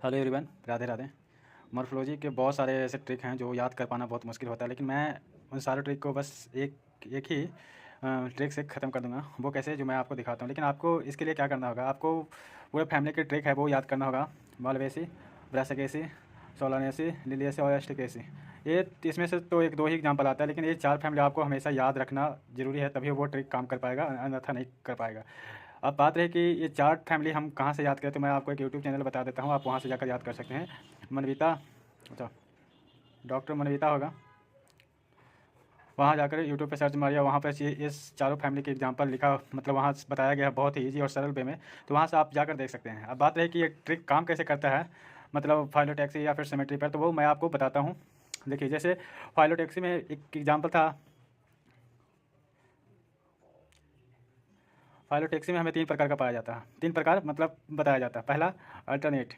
Hello everyone, Radhe Radhe. Morphology के बहुत सारे ऐसे ट्रिक हैं जो याद कर पाना बहुत मुश्किल होता है, लेकिन मैं उन सारे ट्रिक को बस एक एक ही ट्रिक से ख़त्म कर दूंगा। वो कैसे, जो मैं आपको दिखाता हूँ। लेकिन आपको इसके लिए क्या करना होगा, आपको पूरे फैमिली के ट्रिक है वो याद करना होगा। मालवेसी, ब्रासिकेसी, सोलानेसी, लिलियसी और एस्टिकेसी। ये इसमें से तो एक दो ही एग्जाम्पल आता है, लेकिन ये चार फैमिली आपको हमेशा याद रखना ज़रूरी है, तभी वो ट्रिक काम कर पाएगा, अन्यथा नहीं कर पाएगा। अब बात रही कि ये चार फैमिली हम कहाँ से याद करें, तो मैं आपको एक यूट्यूब चैनल बता देता हूँ, आप वहाँ से जाकर याद कर सकते हैं। मनविता, अच्छा, डॉक्टर मनविता होगा, वहाँ जाकर यूट्यूब पे सर्च मारिए, वहाँ पर इस चारों फैमिली की एग्जांपल लिखा, मतलब वहाँ बताया गया है बहुत ही ईजी और सरल वे में, तो वहाँ से आप जाकर देख सकते हैं। अब बात रही कि ये ट्रिक काम कैसे करता है, मतलब फाइलोटैक्सी या फिर सिमेट्री पर, तो वो मैं आपको बताता हूँ। देखिए, जैसे फाइलोटैक्सी में एक एग्जाम्पल था। फाइलोटैक्सी में हमें तीन प्रकार का पाया जाता है, तीन प्रकार मतलब बताया जाता है। पहला अल्टरनेट,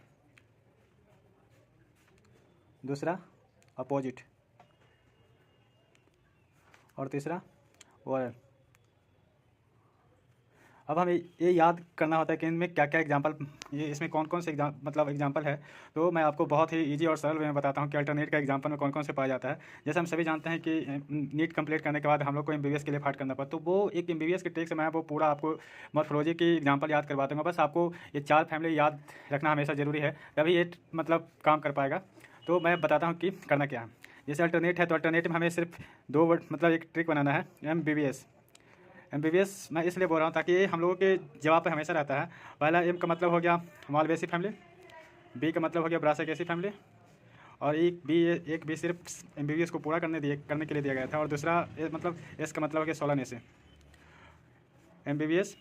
दूसरा अपोजिट, और तीसरा ओरल। अब हमें ये याद करना होता है कि इनमें क्या क्या एग्जांपल, ये इसमें कौन कौन से मतलब एग्जांपल है। तो मैं आपको बहुत ही इजी और सरल वे में बताता हूँ कि अल्टरनेट का एग्जांपल में कौन कौन से पाया जाता है। जैसे हम सभी जानते हैं कि नीट कंप्लीट करने के बाद हम लोग को एमबीबीएस के लिए फाइट करना पड़ता, तो वो एक एमबीबीएस के ट्रिक से मैं वो पूरा आपको मॉर्फोलॉजी की एग्जाम्पल याद करवा दूँगा। बस आपको ये चार फैमिली याद रखना हमेशा ज़रूरी है, तभी ये मतलब काम कर पाएगा। तो मैं बताता हूँ कि करना क्या है। जैसे अल्टरनेट है, तो अल्टरनेट में हमें सिर्फ दो वर्ड, मतलब एक ट्रिक बनाना है, एमबीबीएस। एमबीबीएस मैं इसलिए बोल रहा हूँ ताकि ये हम लोगों के जवाब पे हमेशा रहता है। पहला एम का मतलब हो गया मालवेसी फैमिली, बी का मतलब हो गया ब्रासिकेसी फैमिली, और एक बी सिर्फ एमबीबीएस को पूरा करने के लिए दिया गया था, और दूसरा मतलब एस का मतलब हो गया सोलानेसी। एमबीबीएस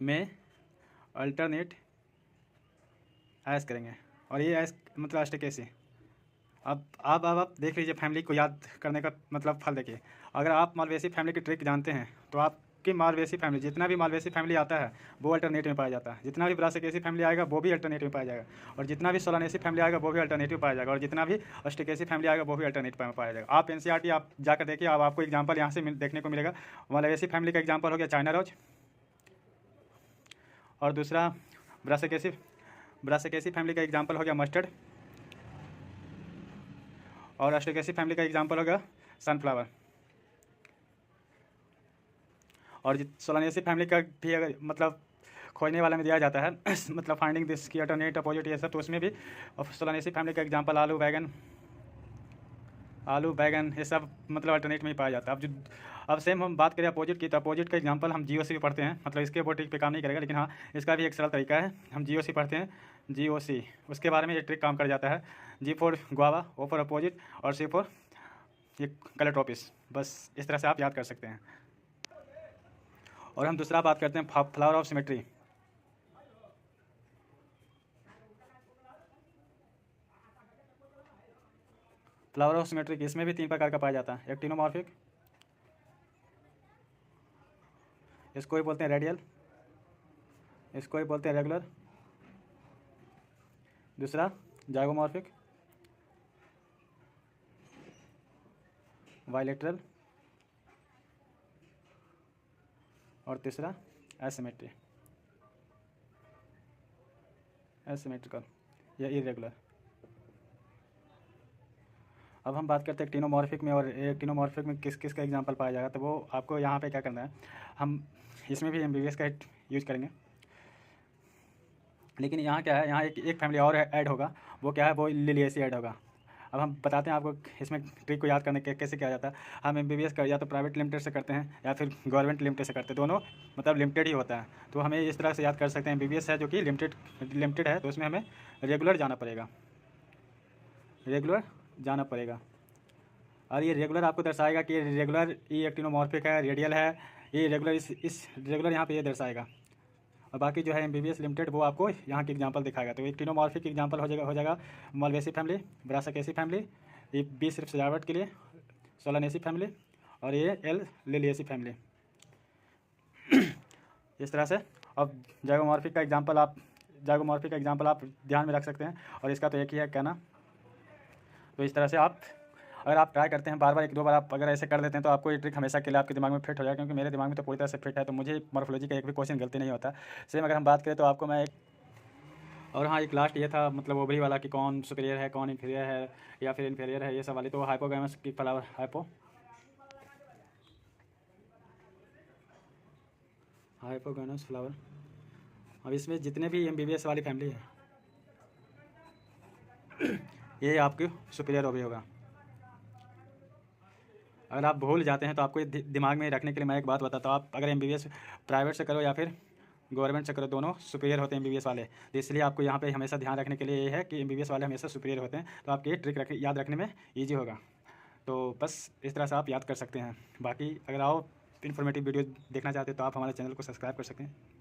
में अल्टरनेट ऐस करेंगे, और ये ऐस मतलब एस्टिकेसी। अब आप देख लीजिए, फैमिली को याद करने का मतलब फल देखिए। अगर आप मालवेसी फैमिली की ट्रिक जानते हैं, तो आपकी मालवेसी फैमिली, जितना भी मालवेसी फैमिली आता है वो अल्टरनेट में पाया जाता है। जितना भी ब्रासिकेसी फैमिली आएगा वो भी अल्टरनेट में पाया जाएगा, और जितना भी सोलानेसी फैमिली आएगा वो भी अल्टरनेटिव पाया जाएगा, और जितना भी अस्टिकेसी फैमिली आएगा वो भी अल्टरनेट में पाया जाएगा। आप एनसीईआरटी आप जाकर देखिए, अब आपको एग्जाम्पल यहाँ से देखने को मिलेगा। मालवेसी फैमिली का एग्जाम्पल हो गया चाइना रोज, और दूसरा ब्रासिकेसी फैमिली का एग्जाम्पल हो गया मस्टर्ड, और अस्टिकेसी फैमिली का एग्जाम्पल होगा सनफ्लावर। और सोलानेसी फैमिली का भी अगर मतलब खोजने वाला में दिया जाता है मतलब फाइंडिंग दिस की अल्टरनेट अपोजिट ये सब, तो उसमें भी सोलानेसी फैमिली का एग्जांपल आलू बैगन ये सब मतलब अल्टरनेट में ही पाया जाता है। अब सेम हम बात करें अपोजिट की, तो अपोजिट का एग्जांपल हम जीओसी भी पढ़ते हैं, मतलब इसके वो ट्रिक पे काम नहीं करेगा, लेकिन हाँ इसका भी एक सरल तरीका है। हम जीओसी पढ़ते हैं, जीओसी उसके बारे में ये ट्रिक काम कर जाता है। G for guava, O for opposite, और सी फॉर ये कलेट्रोपिस। बस इस तरह से आप याद कर सकते हैं। और हम दूसरा बात करते हैं flower of symmetry. Flower of symmetry इसमें भी तीन प्रकार का पाया जाता है। एक्टिनोमॉर्फिक, इसको ही बोलते हैं रेडियल, इसको ही बोलते हैं रेगुलर, दूसरा जाइगोमॉर्फिक, बाइलेटरल, और तीसरा एसिमेट्री, एसिमेट्रिकल या इरेगुलर। अब हम बात करते हैं एक्टिनोमॉर्फिक में, और एक्टिनोमॉर्फिक में किस किस का एग्जांपल पाया जाएगा, तो वो आपको यहाँ पे क्या करना है, हम इसमें भी एमबीबीएस का यूज करेंगे। लेकिन यहाँ क्या है, यहाँ एक फैमिली और ऐड होगा, वो क्या है, वो लिलियसी ऐड होगा। अब हम बताते हैं आपको इसमें ट्रिक को याद करने के कैसे किया जाता है। हम एमबीबीएस का या तो प्राइवेट लिमिटेड से करते हैं या फिर गवर्नमेंट लिमिटेड से करते हैं, दोनों मतलब लिमिटेड ही होता है। तो हमें इस तरह से याद कर सकते हैं, एमबीबीएस है जो कि लिमिटेड है, तो उसमें हमें रेगुलर जाना पड़ेगा, रेगुलर जाना पड़ेगा। और ये रेगुलर आपको दर्शाएगा कि रेगुलर ई एक्टिनोमॉर्फिक है, रेडियल है, ये रेगुलर इस रेगुलर यहाँ पे ये दर्शाएगा। और बाकी जो है एमबीबीएस लिमिटेड वो आपको यहाँ की एग्जांपल दिखाएगा। तो एक्टिनोमॉर्फिक एग्जांपल हो जाएगा मालवेसी फैमिली, ब्रासिकेसी फैमिली, ये बी सिर्फ सजावट के लिए, सोलानेसी फैमिली, और ये एल लिलियसी फैमिली। इस तरह से। अब जाइगोमॉर्फिक का एग्जांपल आप ध्यान में रख सकते हैं, और इसका तो एक ही है कहना। तो इस तरह से आप अगर आप ट्राई करते हैं बार बार, एक दो बार आप अगर ऐसे कर देते हैं, तो आपको ये ट्रिक हमेशा के लिए आपके दिमाग में फिट हो जाएगा, क्योंकि मेरे दिमाग में तो पूरी तरह से फिट है, तो मुझे मॉर्फोलॉजी का एक भी क्वेश्चन गलती नहीं होता। सेम अगर हम बात करें तो आपको मैं एक और हाँ, एक लास्ट ये था मतलब ओवरी वाला कि कौन सुपीरियर है, कौन इन्फीरियर है या फिर इन्फीरियर है, ये सब वाली। तो हाइपोगैमस की फ्लावर हाइपोगैमस फ्लावर। अब इसमें जितने भी एमबीबीएस वाली फैमिली है ये आपके सुपीरियर ओवरी होगा। अगर आप भूल जाते हैं तो आपको ये दिमाग में रखने के लिए मैं एक बात बताता हूँ। आप अगर एमबीबीएस प्राइवेट से करो या फिर गवर्नमेंट से करो, दोनों सुपीरियर होते हैं एमबीबीएस वाले। तो इसलिए आपको यहाँ पे हमेशा ध्यान रखने के लिए ये है कि एमबीबीएस वाले हमेशा सुपीरियर होते हैं। तो आपके ये ट्रिक याद रखने में ईजी होगा। तो बस इस तरह से आप याद कर सकते हैं। बाकी अगर आप इन्फॉर्मेटिव वीडियो देखना चाहते हैं तो आप हमारे चैनल को सब्सक्राइब कर सकते हैं।